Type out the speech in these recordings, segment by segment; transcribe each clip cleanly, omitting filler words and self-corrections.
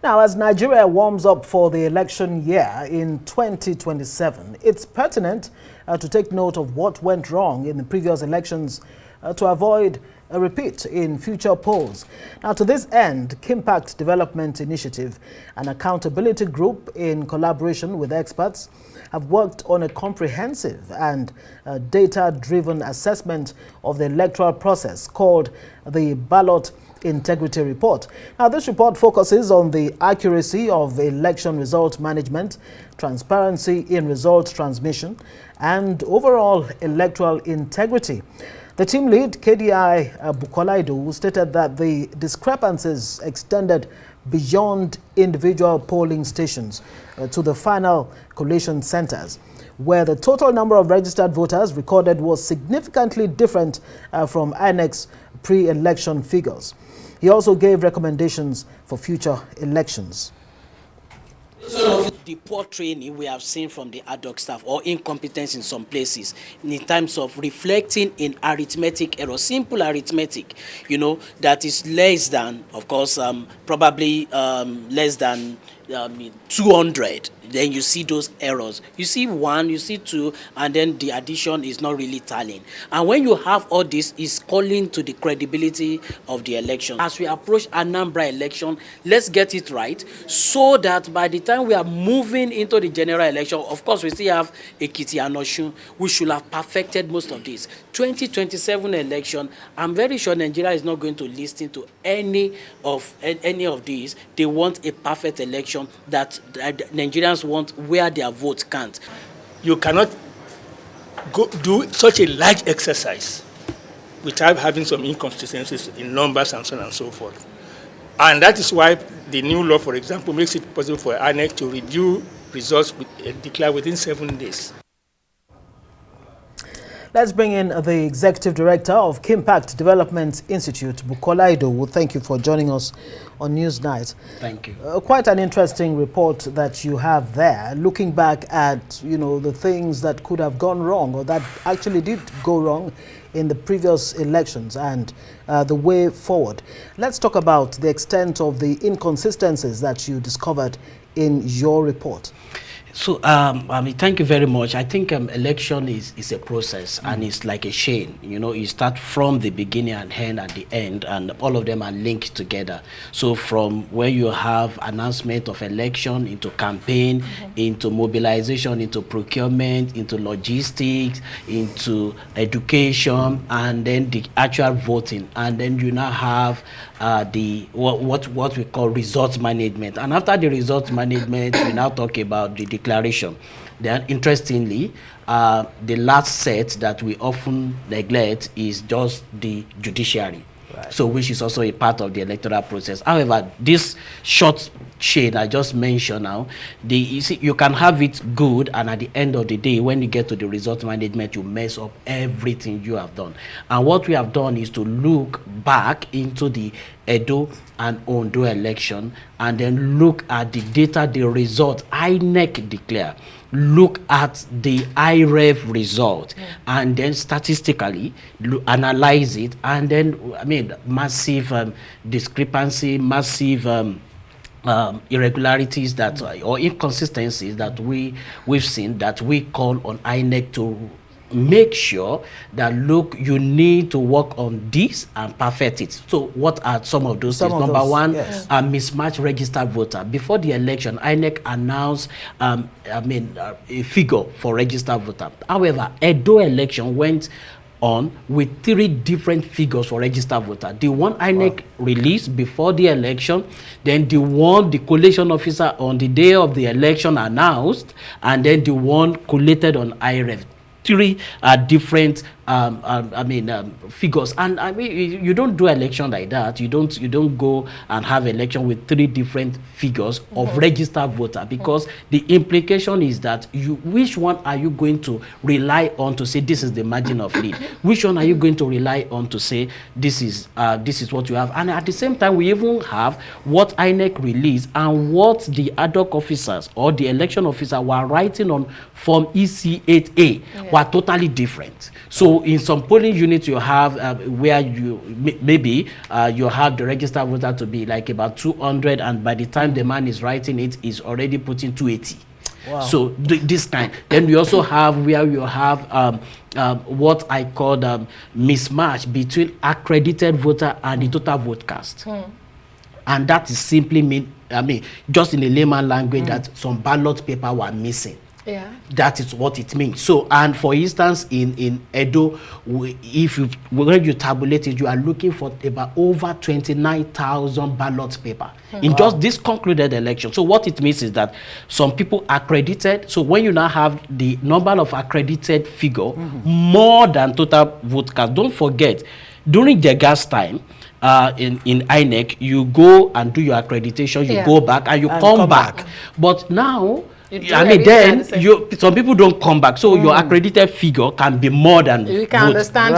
Now, as Nigeria warms up for the election year in 2027, it's pertinent to take note of what went wrong in the previous elections to avoid a repeat in future polls. Now, to this end, Kimpact Development Initiative, an accountability group in collaboration with experts, have worked on a comprehensive and data-driven assessment of the electoral process called the Ballot Integrity Report. Now, this report focuses on the accuracy of election result management, transparency in result transmission, and overall electoral integrity. The team lead, KDI Bukola Idowu, stated that the discrepancies extended beyond individual polling stations to the final collation centers, where the total number of registered voters recorded was significantly different from INEC's pre-election figures. He also gave recommendations for future elections. The poor training we have seen from the ad hoc staff, or incompetence in some places, in terms of reflecting in arithmetic error, simple arithmetic, that is less than, of course, probably less than 200, then you see those errors. You see 1, you see 2, and then the addition is not really tallying. And when you have all this, it's calling to the credibility of the election. As we approach Anambra election, let's get it right, so that by the time we are moving into the general election, of course we still have Ekiti and Osun, we should have perfected most of this. 2027 election, I'm very sure Nigeria is not going to listen to any of these. They want a perfect election that Nigerians want, where their vote can't. You cannot do such a large exercise without having some inconsistencies in numbers and so on and so forth. And that is why the new law, for example, makes it possible for INEC to review results declare within 7 days. Let's bring in the Executive Director of Kimpact Development Institute, Bukola Idowu. Thank you for joining us on Newsnight. Thank you. Quite an interesting report that you have there, looking back at, the things that could have gone wrong or that actually did go wrong in the previous elections and the way forward. Let's talk about the extent of the inconsistencies that you discovered in your report. So, thank you very much. I think election is a process, and it's like a chain. You start from the beginning and end at the end, and all of them are linked together. So from when you have announcement of election, into campaign, into mobilization, into procurement, into logistics, into education, and then the actual voting, and then you now have what we call result management. And after the result management, we now talk about the declaration. Then, interestingly, the last set that we often neglect is just the judiciary. Right. So, which is also a part of the electoral process. However, this short chain I just mentioned now, you can have it good, and at the end of the day, when you get to the result management, you mess up everything you have done. And what we have done is to look back into the Edo and Ondo election, and then look at the data, the result INEC declare. Look at the IREV result, and then statistically analyze it, and then massive discrepancy, massive irregularities or inconsistencies that we've seen, that we call on INEC to make sure that, look, you need to work on this and perfect it. So what are some of those things? Number one, yes, mismatched registered voter. Before the election, INEC announced a figure for registered voter. However, Edo election went on with 3 different figures for registered voter. The one INEC released before the election, then the one the collation officer on the day of the election announced, and then the one collated on IREV. 3 different figures. And you don't do election like that. You don't go and have election with 3 different figures of registered voter, because the implication is that which one are you going to rely on to say this is the margin of lead? Which one are you going to rely on to say this is what you have? And at the same time, we even have what INEC released and what the ad hoc officers or the election officer were writing on Form EC8A were totally different. So So in some polling units, you have where you maybe you have the registered voter to be like about 200, and by the time the man is writing it, is already putting 280. Wow. So this kind. Then we also have where you have what I call mismatch between accredited voter and the total vote cast. And that is simply just in a layman language, that some ballot paper were missing. Yeah. That is what it means. So, and for instance, in Edo, when you tabulate it, you are looking for about over 29,000 ballot paper in just this concluded election. So what it means is that some people accredited. So when you now have the number of accredited figure more than total vote cast, don't forget, during the gas time, in INEC, you go and do your accreditation, you go back and you come back. But now, then some people don't come back, so your accredited figure can be more than you can understand.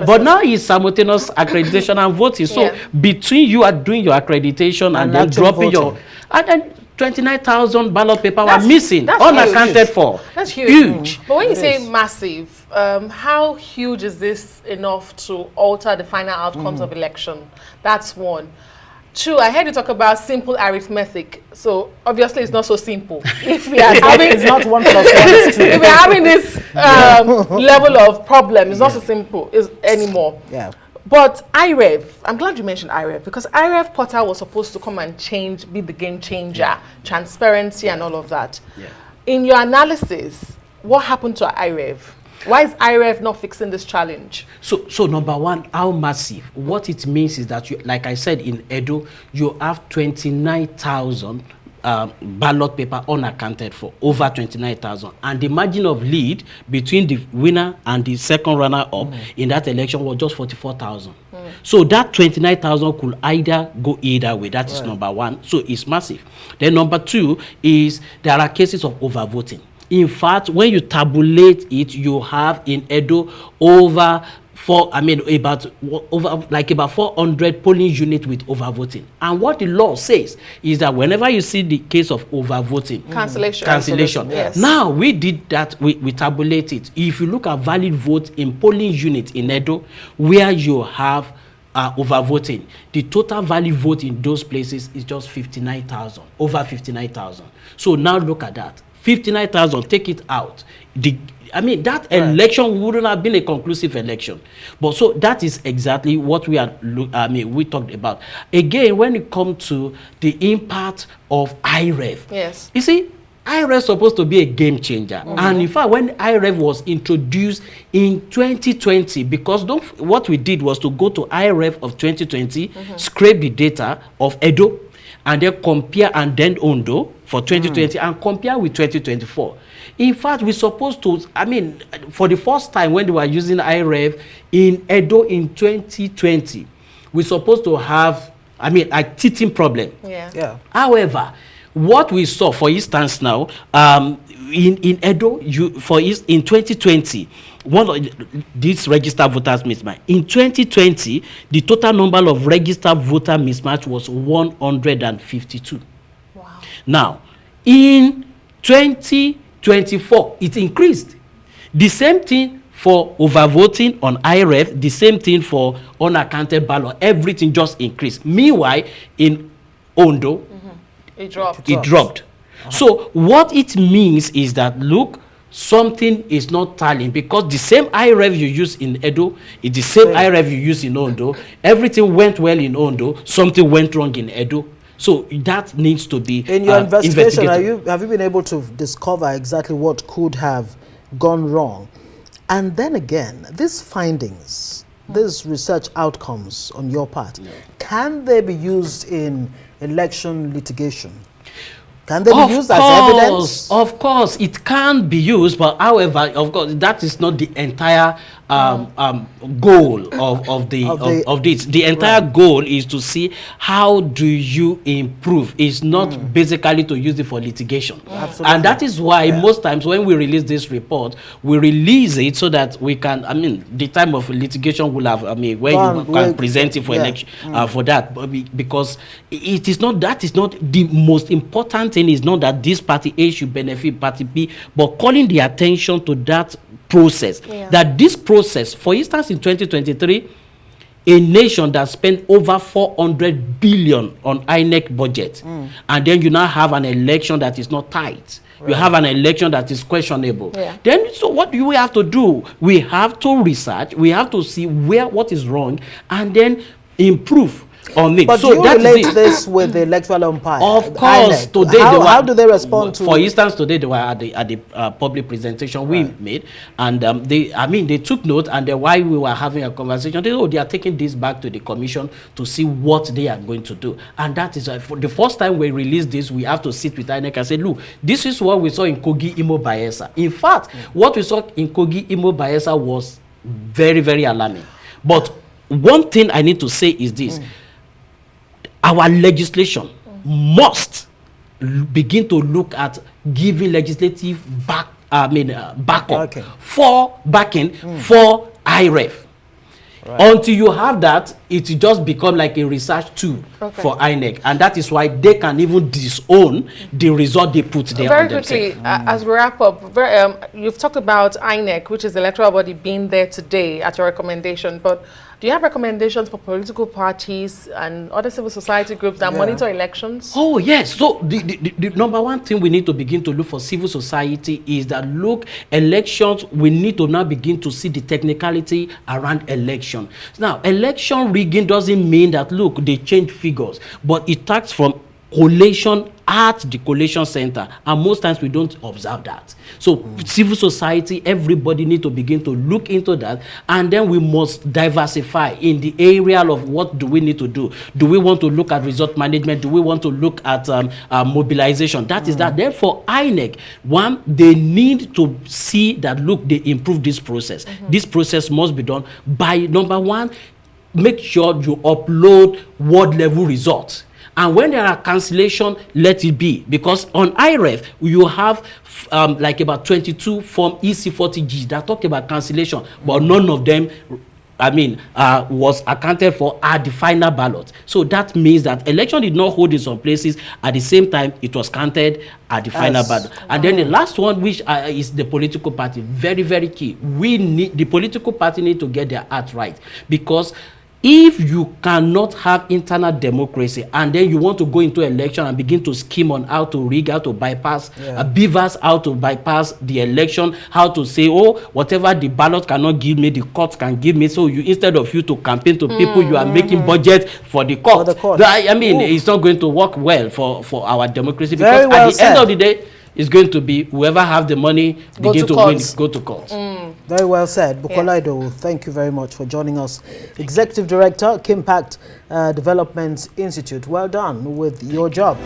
But now it's simultaneous accreditation and voting. So between you are doing your accreditation and then dropping voting. and then 29,000 ballot paper were missing, unaccounted for. That's huge. But when you say massive, how huge is this enough to alter the final outcomes of election? That's one. Two, I heard you talk about simple arithmetic. So obviously it's not so simple. If we are having, it's not 1 + 1 is 2. If we're having this level of problem, it's not so simple anymore. Yeah. But IREV, I'm glad you mentioned IREV, because IREV portal was supposed to come and be the game changer, transparency and all of that. Yeah. In your analysis, what happened to IREV? Why is IREV not fixing this challenge? So number one, how massive? What it means is that, like I said, in Edo, you have 29,000 ballot paper unaccounted for, over 29,000. And the margin of lead between the winner and the second runner-up in that election was just 44,000. So that 29,000 could either go either way. That is number one. So it's massive. Then number two is there are cases of overvoting. In fact, when you tabulate it, you have in Edo about 400 polling units with overvoting. And what the law says is that whenever you see the case of overvoting, cancellation. Yes. Now we did that, we tabulate it. If you look at valid votes in polling units in Edo, where you have overvoting, the total valid vote in those places is just 59,000, over 59,000. So now look at that. 59,000, take it out. That election wouldn't have been a conclusive election. But so that is exactly what we talked about. Again, when it comes to the impact of IREV, yes, you see, IREV is supposed to be a game changer. And in fact, when IREV was introduced in 2020, because what we did was to go to IREV of 2020, scrape the data of Edo, and then compare, and then Ondo for 2020 and compare with 2024. In fact, we're supposed to, for the first time when they were using IREV in Edo in 2020, we're supposed to have, a teething problem. Yeah. However, what we saw, for instance now, in Edo, in 2020, one of these registered voters mismatch. In 2020, the total number of registered voter mismatch was 152. Wow. Now, in 2024, it increased. The same thing for overvoting on IREV, the same thing for unaccounted ballot. Everything just increased. Meanwhile, in Ondo, it dropped. It dropped. So what it means is that, look, something is not tallying, because the same IREV you use in Edo is the same IREV you use in Ondo. Everything went well in Ondo, something went wrong in Edo. So that needs to be in your investigation. Have you been able to discover exactly what could have gone wrong? And then again, these findings, these research outcomes on your part, can they be used in election litigation? Can they be used as evidence? Of course, it can be used, but however, of course, that is not the entire goal of this. The entire goal is to see how do you improve. It's not basically to use it for litigation. Absolutely. And that is why most times when we release this report, we release it so that we can, the time of litigation will have, where you can present it for election, for that. Because it is not, that is not the most important thing. Is not that this party A should benefit party B, but calling the attention to that process. That this process, for instance, in 2023, a nation that spent over 400 billion on INEC budget, and then you now have an election that is not tight. You have an election that is questionable. Then, so what do we have to do? We have to research. We have to see what is wrong, and then improve on it. But so do you relate this with the electoral umpire? Of course, today how do they respond to? For instance, today they were at the public presentation we made, and they took note, and then while we were having a conversation, they are taking this back to the commission to see what they are going to do. And that is for the first time we release this, we have to sit with INEC and say, look, this is what we saw in Kogi Imo Bayelsa. In fact, what we saw in Kogi Imo Bayelsa was very, very alarming. But one thing I need to say is this. Our legislation must begin to look at giving legislative backup for backing for IREV. Until you have that, it just become like a research tool for INEC, and that is why they can even disown the result they put there. Very quickly, as we wrap up, you've talked about INEC, which is the electoral body, being there today at your recommendation, but do you have recommendations for political parties and other civil society groups that monitor elections? Oh, yes. So the number one thing we need to begin to look for civil society is that, look, elections, we need to now begin to see the technicality around election. Now, election rigging doesn't mean that, look, they change figures, but it starts from collation at the collation center, and most times we don't observe that. So civil society, everybody need to begin to look into that, and then we must diversify in the area of what do we need to do. Do we want to look at result management? Do we want to look at mobilization? That is that. Therefore, INEC, one, they need to see that, look, they improve this process. This process must be done by, number one, make sure you upload ward level results. And when there are cancellation, let it be. Because on IREV, you have like about 22 Form EC40G that talk about cancellation, but none of them, was accounted for at the final ballot. So that means that election did not hold in some places. At the same time, it was counted at the final ballot. And then the last one, which is the political party, very, very key. The political party need to get their act right, because if you cannot have internal democracy and then you want to go into election and begin to scheme on how to rig, how to bypass, beavers, how to bypass the election, how to say, oh, whatever the ballot cannot give me, the court can give me. So you, instead of you to campaign to people, you are making budget for the court. It's not going to work well for our democracy, because at the end of the day, it's going to be whoever have the money begin to win, go to court. Very well said. Bukola Idowu, thank you very much for joining us. Executive Director, Kimpact Development Institute. Well done with your job.